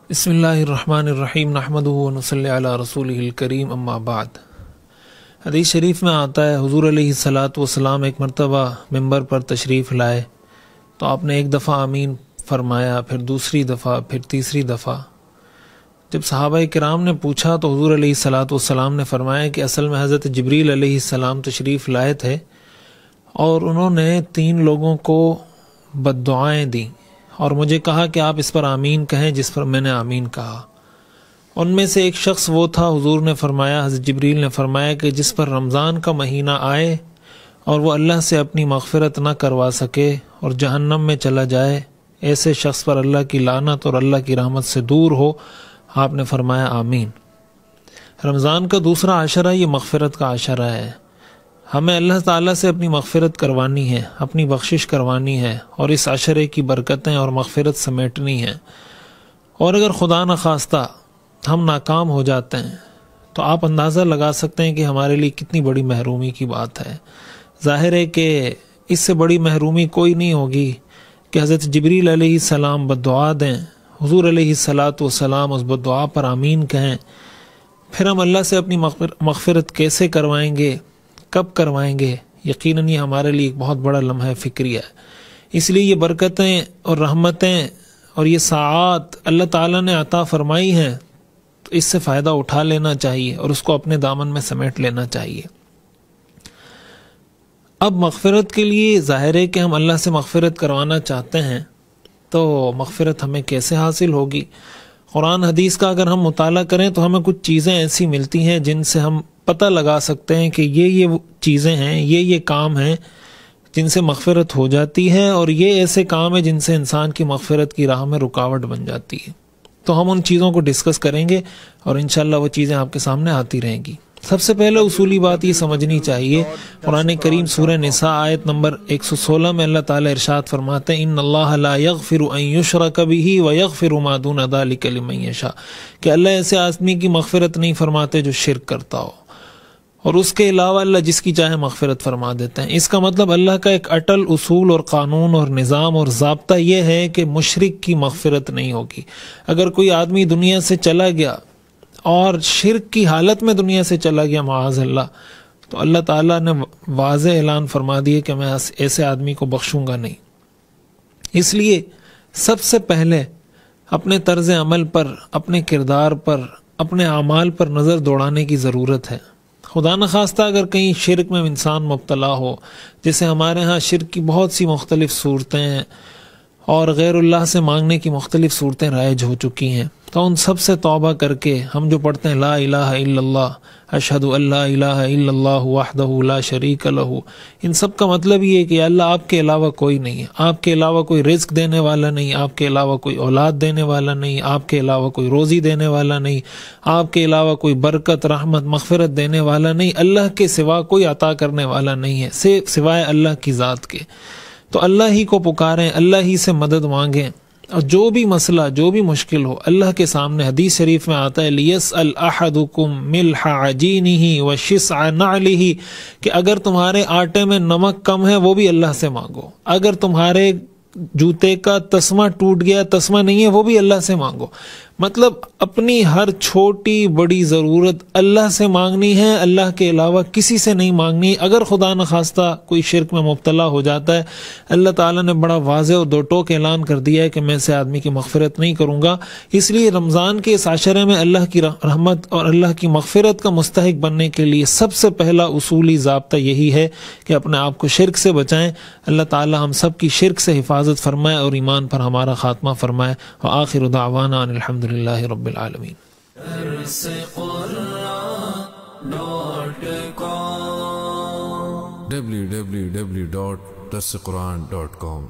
بسم اللہ الرحمن الرحیم نحمدہ ونصلی علی رسولہ الکریم اما بعد۔ حدیث شریف میں آتا ہے حضور علیہ الصلاۃ والسلام ایک مرتبہ ممبر پر تشریف لائے تو آپ نے ایک دفعہ آمین فرمایا، پھر دوسری دفعہ، پھر تیسری دفعہ۔ جب صحابہ کرام نے پوچھا تو حضور علیہ الصلاۃ والسلام نے فرمایا کہ اصل میں حضرت جبریل علیہ السلام تشریف لائے تھے اور انہوں نے 3 لوگوں کو بد دعائیں دیں اور مجھے کہا کہ آپ اس پر آمین کہیں جس پر میں نے آمین کہا۔ ان میں سے ایک شخص وہ تھا، حضور نے فرمایا، حضرت جبریل نے فرمایا کہ جس پر رمضان کا مہینہ آئے اور وہ اللہ سے اپنی مغفرت نہ کروا سکے اور جہنم میں چلا جائے، ایسے شخص پر اللہ کی لعنت اور اللہ کی رحمت سے دور ہو۔ آپ نے فرمایا آمین۔ رمضان کا دوسرا عشرہ یہ مغفرت کا عشرہ ہے۔ ہمیں اللہ تعالیٰ سے اپنی مغفرت کروانی ہے، اپنی بخشش کروانی ہے اور اس عشرے کی برکتیں اور مغفرت سمیٹنی ہیں۔ اور اگر خدا نخواستہ ہم ناکام ہو جاتے ہیں تو آپ اندازہ لگا سکتے ہیں کہ ہمارے لیے کتنی بڑی محرومی کی بات ہے۔ ظاہر ہے کہ اس سے بڑی محرومی کوئی نہیں ہوگی کہ حضرت جبریل علیہ السلام بد دعا دیں، حضور علیہ الصلاۃ والسلام اس بد دعا پر آمین کہیں، پھر ہم اللہ سے اپنی مغفرت کیسے کروائیں گے، کب کروائیں گے؟ یقیناً یہ ہمارے لیے ایک بہت بڑا لمحہ فکری ہے۔ اس لیے یہ برکتیں اور رحمتیں اور یہ ساعات اللہ تعالیٰ نے عطا فرمائی ہیں تو اس سے فائدہ اٹھا لینا چاہیے اور اس کو اپنے دامن میں سمیٹ لینا چاہیے۔ اب مغفرت کے لیے ظاہر ہے کہ ہم اللہ سے مغفرت کروانا چاہتے ہیں تو مغفرت ہمیں کیسے حاصل ہوگی؟ قرآن حدیث کا اگر ہم مطالعہ کریں تو ہمیں کچھ چیزیں ایسی ملتی ہیں جن سے ہم پتہ لگا سکتے ہیں کہ یہ چیزیں ہیں، یہ کام ہیں جن سے مغفرت ہو جاتی ہے اور یہ ایسے کام ہیں جن سے انسان کی مغفرت کی راہ میں رکاوٹ بن جاتی ہے۔ تو ہم ان چیزوں کو ڈسکس کریں گے اور انشاءاللہ وہ چیزیں آپ کے سامنے آتی رہیں گی۔ سب سے پہلے اصولی بات یہ سمجھنی چاہیے، قرآن کریم سورہ نساء آیت نمبر 116 میں اللہ تعالیٰ ارشاد فرماتے ہیں ان اللہ لا یغفر ان یشرک بہ ویغفر ما دون ذلک لمن یشاء، کہ اللہ ایسے آدمی کی مغفرت نہیں فرماتے جو شرک کرتا ہو اور اس کے علاوہ اللہ جس کی چاہے مغفرت فرما دیتے ہیں۔ اس کا مطلب اللہ کا ایک اٹل اصول اور قانون اور نظام اور ضابطہ یہ ہے کہ مشرک کی مغفرت نہیں ہوگی۔ اگر کوئی آدمی دنیا سے چلا گیا اور شرک کی حالت میں دنیا سے چلا گیا معاذ اللہ، تو اللہ تعالیٰ نے واضح اعلان فرما دیے کہ میں ایسے آدمی کو بخشوں گا نہیں۔ اس لیے سب سے پہلے اپنے طرز عمل پر، اپنے کردار پر، اپنے اعمال پر نظر دوڑانے کی ضرورت ہے۔ خدا نخواستہ اگر کہیں شرک میں انسان مبتلا ہو، جیسے ہمارے ہاں شرک کی بہت سی مختلف صورتیں ہیں اور غیر اللہ سے مانگنے کی مختلف صورتیں رائج ہو چکی ہیں، تو ان سب سے توبہ کر کے ہم جو پڑھتے ہیں لا الہ الا اللہ، اشہد ان لا الہ الا اللہ وحدہ لا شریک لہ، ان سب کا مطلب یہ ہے کہ اللہ آپ کے علاوہ کوئی نہیں ہے، آپ کے علاوہ کوئی رزق دینے والا نہیں، آپ کے علاوہ کوئی اولاد دینے والا نہیں، آپ کے علاوہ کوئی روزی دینے والا نہیں، آپ کے علاوہ کوئی برکت، رحمت، مغفرت دینے والا نہیں، اللہ کے سوا کوئی عطا کرنے والا نہیں ہے سوائے اللہ کی ذات کے۔ تو اللہ ہی کو پکاریں، اللہ ہی سے مدد مانگیں اور جو بھی مسئلہ، جو بھی مشکل ہو اللہ کے سامنے۔ حدیث شریف میں آتا ہے لیسأل احدکم ملح عجینہ وشسع نعلہ، کہ اگر تمہارے آٹے میں نمک کم ہے وہ بھی اللہ سے مانگو، اگر تمہارے جوتے کا تسمہ ٹوٹ گیا، تسمہ نہیں ہے، وہ بھی اللہ سے مانگو۔ مطلب اپنی ہر چھوٹی بڑی ضرورت اللہ سے مانگنی ہے، اللہ کے علاوہ کسی سے نہیں مانگنی۔ اگر خدا نخواستہ کوئی شرک میں مبتلا ہو جاتا ہے، اللہ تعالیٰ نے بڑا واضح اور دو ٹوک اعلان کر دیا ہے کہ میں سے آدمی کی مغفرت نہیں کروں گا۔ اس لیے رمضان کے اس عشرے میں اللہ کی رحمت اور اللہ کی مغفرت کا مستحق بننے کے لیے سب سے پہلا اصولی ضابطہ یہی ہے کہ اپنے آپ کو شرک سے بچائیں۔ اللہ تعالیٰ ہم سب کی شرک سے حفاظت فرمائے اور ایمان پر ہمارا خاتمہ فرمائے۔ وآخر دعوانا ان الحمد للہ رب العالمین۔ www.darsequran.com